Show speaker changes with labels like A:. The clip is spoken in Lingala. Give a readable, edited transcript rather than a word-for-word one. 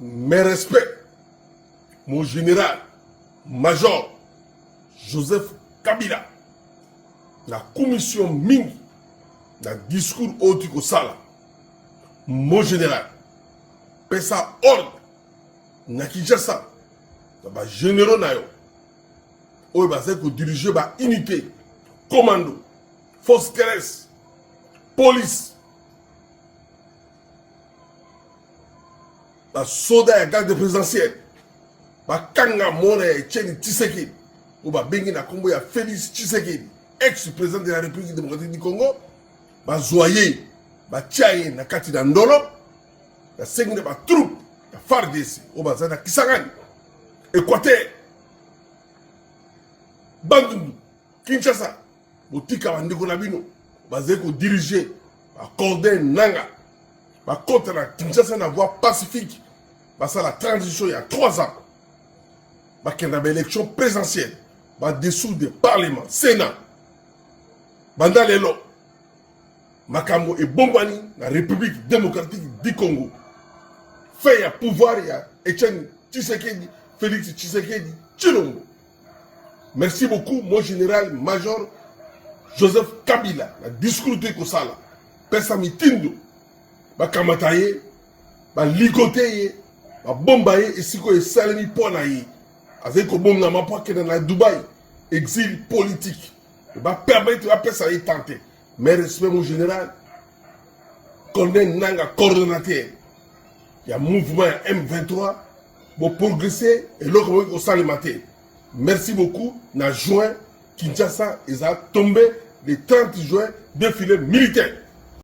A: mes respects, mon général, major, Joseph Kabila, la commission Mingi, la discours Otiko Sala, mon général, pesa ordre, na Kinshasa, ba généraux na yo, oyo bazali ko diriger ba unité, commando, force terrestre, police, ba soda ya garde présidentielle, ba kanga mona ya Etienne Tshisekedi, ou ba bengi na kombo ya Félix Tshisekedi, ex-président de la République démocratique du Congo, ba zoyer, ba tiaye na kati na ndolo, ya sengi na ba troupe, ya FARDC, ou ba zana Kisangani, Équateur, Bandundu, Kinshasa, botika bandeko na bino, bazali ko diriger, ba cordé nanga, ba contre la Kinshasa na voie pacifique, ça la transition il y a 3 ans, bah qu'il y a une élection présidentielle, bah dessous des parlements, Sénat, banda lelo, makambo et bombani, la République démocratique du Congo, fait à pouvoir il y a Etienne Tshisekedi, Félix Tshisekedi, Tshilombo. Merci beaucoup, mon général major Joseph Kabila, la discours de Kosala, Pesami Tindo, bah kamataye, bah ligoté, ba bomba ye esiko esalemi pona ye avec kobonga mapa kena na Dubaï exil politique ba permettre ba pesa ye tenter mais respect mon général colonel Nanga coordonnateur il y a mouvement M23 pour progresser et l'autre au salimate. Merci beaucoup na juin Kinshasa ils a tombé le 30 juin défilé militaire.